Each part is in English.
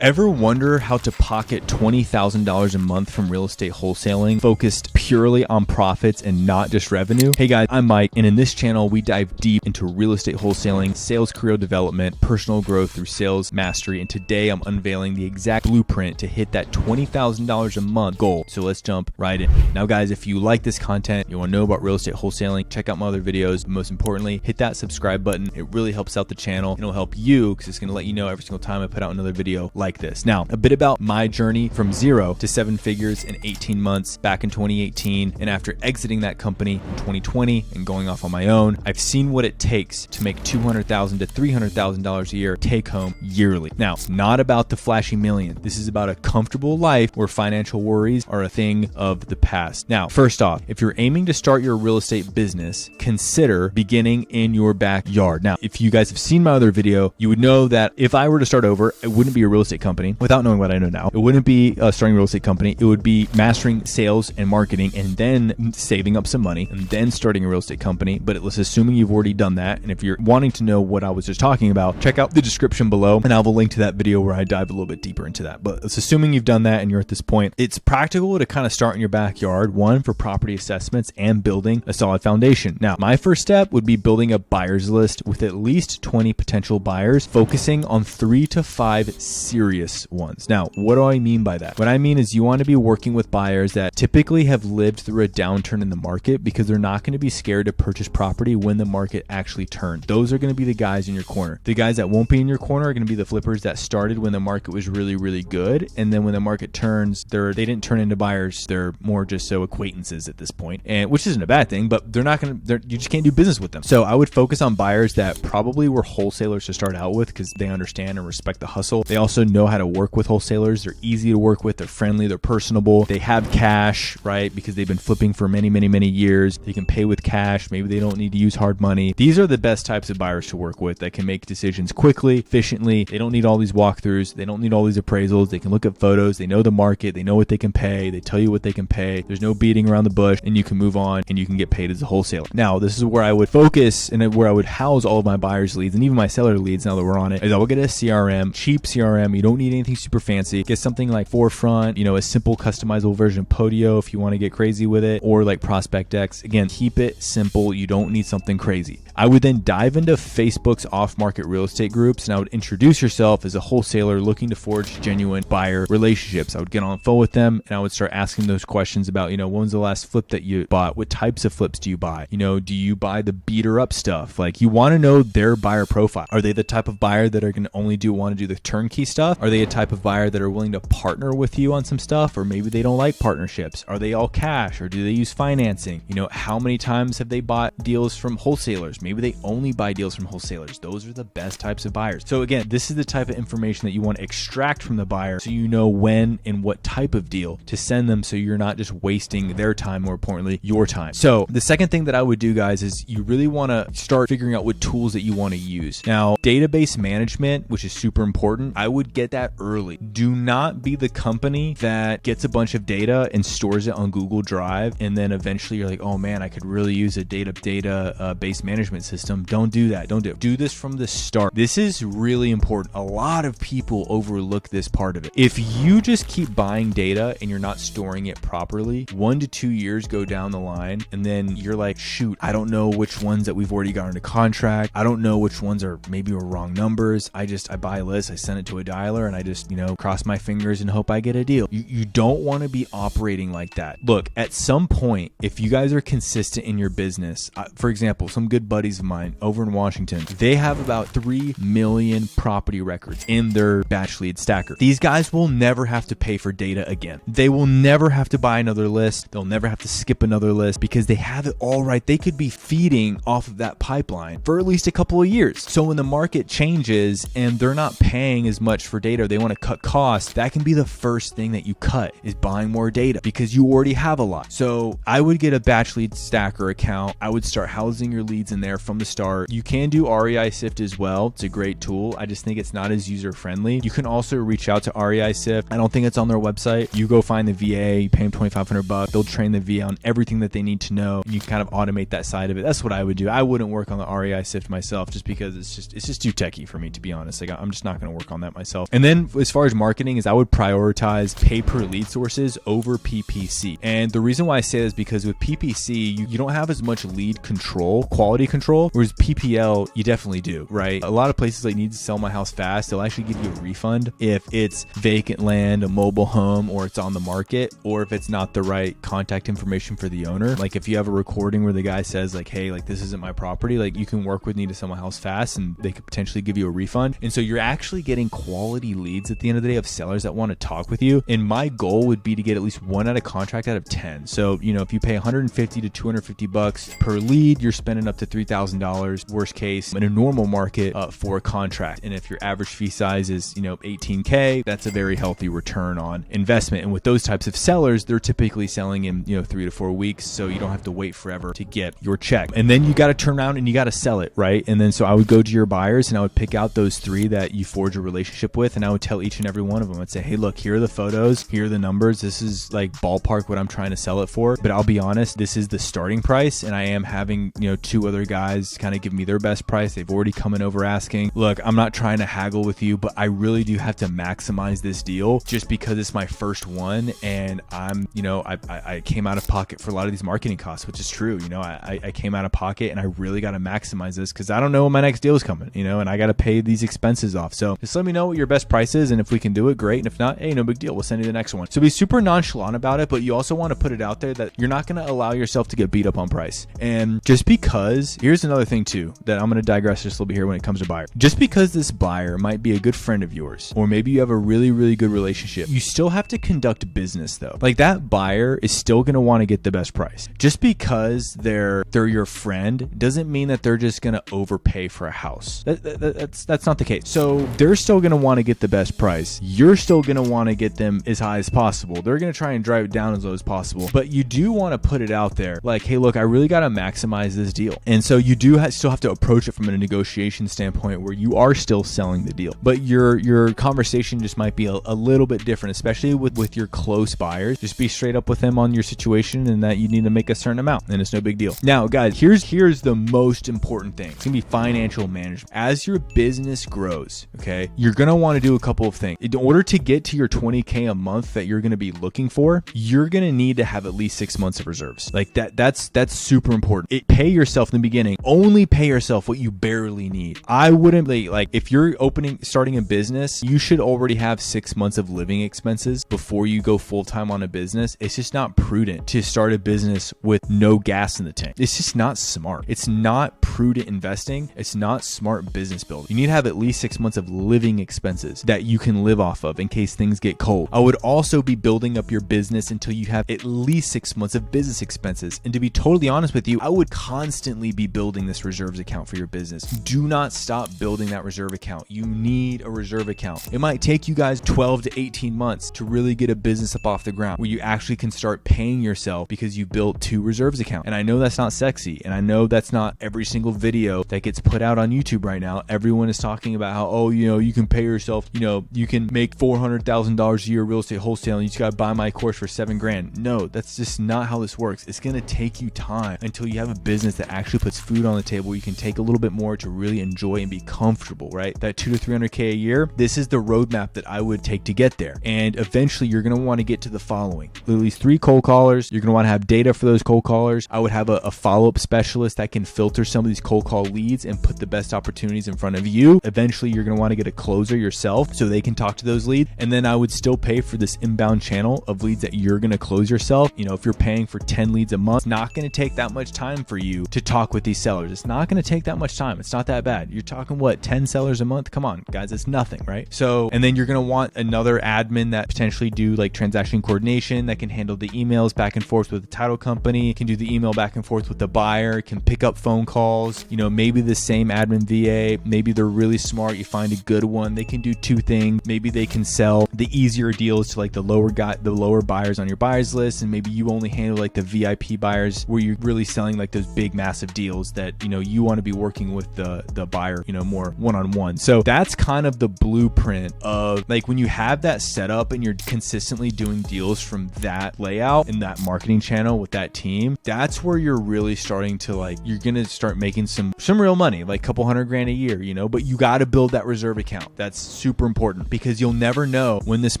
Ever wonder how to pocket $20,000 a month from real estate wholesaling, focused purely on profits and not just revenue? Hey guys, I'm Mike, and in this channel, we dive deep into real estate wholesaling, sales career development, personal growth through sales mastery, and today I'm unveiling the exact blueprint to hit that $20,000 a month goal. So let's jump right in. Now guys, if you like this content, you want to know about real estate wholesaling, check out my other videos, but most importantly, hit that subscribe button. It really helps out the channel, and it'll help you because it's going to let you know every single time I put out another video like this. Now, a bit about my journey from 0 to 7 figures in 18 months back in 2018. And after exiting that company in 2020 and going off on my own, I've seen what it takes to make $200,000 to $300,000 a year take home yearly. Now, it's not about the flashy million. This is about a comfortable life where financial worries are a thing of the past. Now, first off, if you're aiming to start your real estate business, consider beginning in your backyard. Now, if you guys have seen my other video, you would know that if I were to start over, it wouldn't be a real estate company. Without knowing what I know now, it wouldn't be starting a real estate company. It would be mastering sales and marketing and then saving up some money and then starting a real estate company. But let's assuming you've already done that. And if you're wanting to know what I was just talking about, check out the description below and I'll have a link to that video where I dive a little bit deeper into that. But let's assuming you've done that and you're at this point, it's practical to kind of start in your backyard, one, for property assessments and building a solid foundation. Now, my first step would be building a buyer's list with at least 20 potential buyers, focusing on 3 to 5 serious ones. Now, what do I mean by that? What I mean is you want to be working with buyers that typically have lived through a downturn in the market because they're not going to be scared to purchase property when the market actually turns. Those are going to be the guys in your corner. The guys that won't be in your corner are going to be the flippers that started when the market was really, really good. And then when the market turns, they didn't turn into buyers. They're more just so acquaintances at this point, and which isn't a bad thing, but they're not going to, you just can't do business with them. So I would focus on buyers that probably were wholesalers to start out with because they understand and respect the hustle. They also know how to work with wholesalers. They're easy to work with. They're friendly. They're personable. They have cash, right? Because they've been flipping for many, many, many years. They can pay with cash. Maybe they don't need to use hard money. These are the best types of buyers to work with that can make decisions quickly, efficiently. They don't need all these walkthroughs. They don't need all these appraisals. They can look at photos. They know the market. They know what they can pay. They tell you what they can pay. There's no beating around the bush, and you can move on and you can get paid as a wholesaler. Now, this is where I would focus and where I would house all of my buyers leads and even my seller leads now that we're on it, is I will get a CRM, cheap CRM. You don't need anything super fancy. Get something like Forefront, a simple customizable version of Podio if you want to get crazy with it, or like ProspectX. Again, keep it simple. You don't need something crazy. I would then dive into Facebook's off-market real estate groups, and I would introduce yourself as a wholesaler looking to forge genuine buyer relationships. I would get on the phone with them and I would start asking those questions about, when was the last flip that you bought? What types of flips do you buy? Do you buy the beater up stuff? Like, you want to know their buyer profile. Are they the type of buyer that are going to only want to do the turnkey stuff? Are they a type of buyer that are willing to partner with you on some stuff? Or maybe they don't like partnerships. Are they all cash or do they use financing? How many times have they bought deals from wholesalers? Maybe they only buy deals from wholesalers. Those are the best types of buyers. So again, this is the type of information that you want to extract from the buyer so you know when and what type of deal to send them so you're not just wasting their time, more importantly, your time. So the second thing that I would do, guys, is you really want to start figuring out what tools that you want to use. Now, database management, which is super important, I would get that early. Do not be the company that gets a bunch of data and stores it on Google Drive, and then eventually you're like, oh man, I could really use a database management system. Don't do that. Don't do it. Do this from the start. This is really important. A lot of people overlook this part of it. If you just keep buying data and you're not storing it properly, 1 to 2 years go down the line, and then you're like, shoot, I don't know which ones that we've already got under contract. I don't know which ones are maybe wrong numbers. I buy a list, I send it to a dialer, and I just, cross my fingers and hope I get a deal. You don't want to be operating like that. Look, at some point, if you guys are consistent in your business, for example, some good buddies of mine over in Washington, they have about 3 million property records in their batch lead stacker. These guys will never have to pay for data again. They will never have to buy another list. They'll never have to skip another list because they have it all right. They could be feeding off of that pipeline for at least a couple of years. So when the market changes and they're not paying as much for data, they want to cut costs, that can be the first thing that you cut, is buying more data because you already have a lot. So I would get a batch lead stacker account. I would start housing your leads in there from the start. You can do REI Sift as well. It's a great tool. I just think it's not as user friendly. You can also reach out to REI Sift. I don't think it's on their website. You go find the VA, you pay them $2,500. They'll train the VA on everything that they need to know. And you kind of automate that side of it. That's what I would do. I wouldn't work on the REI Sift myself just because it's just too techy for me, to be honest. Like, I'm just not going to work on that myself. And then as far as marketing is, I would prioritize pay per lead sources over PPC. And the reason why I say this is because with PPC, you don't have as much lead control, quality control, whereas PPL, you definitely do, right? A lot of places like need to sell my house fast, they'll actually give you a refund if it's vacant land, a mobile home, or it's on the market, or if it's not the right contact information for the owner. Like if you have a recording where the guy says like, hey, like this isn't my property, like you can work with me to sell my house fast and they could potentially give you a refund. And so you're actually getting quality leads at the end of the day of sellers that want to talk with you. And my goal would be to get at least one out of contract out of 10. So, you know, if you pay $150 to $250 per lead, you're spending up to $3,000 worst case in a normal market for a contract. And if your average fee size is, you know, $18K, that's a very healthy return on investment. And with those types of sellers, they're typically selling in, you know, 3 to 4 weeks. So you don't have to wait forever to get your check. And then you got to turn around and you got to sell it, right? And then so I would go to your buyers and I would pick out those 3 that you forge a relationship with. And I would tell each and every one of them, I'd say, hey, look, here are the photos, here are the numbers. This is like ballpark what I'm trying to sell it for. But I'll be honest, this is the starting price. And I am having, you know, 2 other guys kind of give me their best price. They've already come in over asking, look, I'm not trying to haggle with you, but I really do have to maximize this deal just because it's my first one. And I'm, you know, I came out of pocket for a lot of these marketing costs, which is true. You know, I came out of pocket and I really got to maximize this because I don't know when my next deal is coming, you know, and I got to pay these expenses off. So just let me know what your best price is. And if we can do it, great. And if not, hey, no big deal. We'll send you the next one. So be super nonchalant about it, but you also want to put it out there that you're not going to allow yourself to get beat up on price. And just because, here's another thing too, that I'm going to digress just a little bit here when it comes to buyer. Just because this buyer might be a good friend of yours, or maybe you have a really, really good relationship, you still have to conduct business though. Like that buyer is still going to want to get the best price. Just because they're your friend doesn't mean that they're just going to overpay for a house. That's not the case. So they're still going to want to get the best price. You're still going to want to get them as high as possible. They're going to try and drive it down as low as possible, but you do want to put it out there like, hey, look, I really got to maximize this deal. And so you do still have to approach it from a negotiation standpoint where you are still selling the deal, but your conversation just might be a little bit different, especially with your close buyers. Just be straight up with them on your situation and that you need to make a certain amount, and it's no big deal. Now, guys, here's the most important thing. It's gonna be financial management. As your business grows, okay, you're gonna want to do a couple of things. In order to get to your 20K a month that you're gonna be looking for, you're gonna need to have at least 6 months of reserves. Like that's super important. Pay yourself in the beginning. Only pay yourself what you barely need. I wouldn't like if you're starting a business, you should already have 6 months of living expenses before you go full time on a business. It's just not prudent to start a business with no gas in the tank. It's just not smart. It's not prudent investing. It's not smart business building. You need to have at least 6 months of living expenses that you can live off of in case things get cold. I would also be building up your business until you have at least 6 months of business expenses. And to be totally honest with you, I would constantly be building this reserves account for your business. Do not stop building that reserve account. You need a reserve account. It might take you guys 12 to 18 months to really get a business up off the ground where you actually can start paying yourself because you built 2 reserves accounts. And I know that's not sexy. And I know that's not every single video that gets put out on YouTube right now. Everyone is talking about how, oh, you know, you can pay yourself, you know, you can make $400,000 a year real estate wholesaling. You just got to buy my course for $7,000. No, that's just not how this works. It's going to take you time until you have a business that actually puts food on the table. You can take a little bit more to really enjoy and be comfortable, right? That 200 to 300K a year, this is the roadmap that I would take to get there. And eventually you're going to want to get to the following: at least 3 cold callers. You're going to want to have data for those cold callers. I would have a follow-up specialist that can filter some of these cold call leads and put the best opportunities in front of you. Eventually you're going to want to get a closer yourself so they can talk to those leads. And then I would still pay for this inbound channel of leads that you're going to close yourself. You know, if you're paying for 10 leads a month, it's not going to take that much time for you to talk with these sellers. It's not going to take that much time. It's not that bad. You're talking what, 10 sellers a month? Come on, guys, it's nothing, right? So, and then you're going to want another admin that potentially do like transaction coordination, that can handle the emails back and forth with the title company, can do the email back and forth with the buyer, can pick up phone calls. You know, maybe the same admin VA, maybe they're really smart. You find a good one. They can do 2 things. Maybe they can sell the easier deals to like the lower buyers on your buyers list. And maybe you only handle like the VIP buyers where you're really selling like those big, massive deals that, you know, you want to be working with the buyer, you know, more one-on-one. So that's kind of the blueprint of like when you have that set up and you're consistently doing deals from that layout and that marketing channel with that team, that's where you're really starting to like, you're going to start making some real money, like $200,000 a year, you know, but you got to build that reserve account. That's super important because you'll never know when this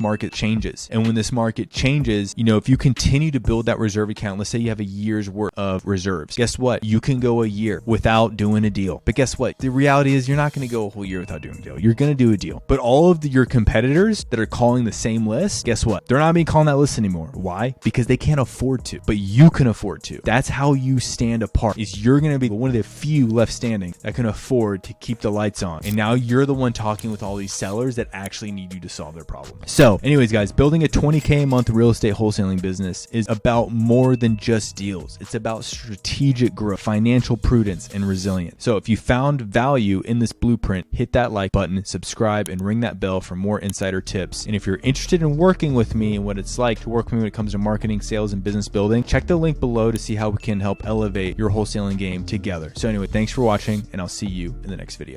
market changes. And when this market changes, if you continue to build that reserve account, let's say you have a year's worth of reserves, guess what? You can go a year without doing a deal. But guess what? The reality is you're not going to go a whole year without doing a deal. You're going to do a deal. But all of your competitors that are calling the same list, guess what? They're not being calling that list anymore. Why? Because they can't afford to, but you can afford to. That's how you stand apart, is you're going to be one of the few left standing that can afford to keep the lights on. And now you're the one talking with all these sellers that actually need you to solve their problem. So anyways, guys, building a $20K a month real estate wholesaling business is about more than just deals. It's about strategic growth, financial prudence, and resilience. So if you found value in this blueprint, hit that like button, subscribe, and ring that bell for more insider tips. And if you're interested in working with me and what it's like to work with me when it comes to marketing, sales, and business building, check the link below to see how we can help elevate your wholesaling game together. So anyway, thanks for watching, and I'll see you in the next video.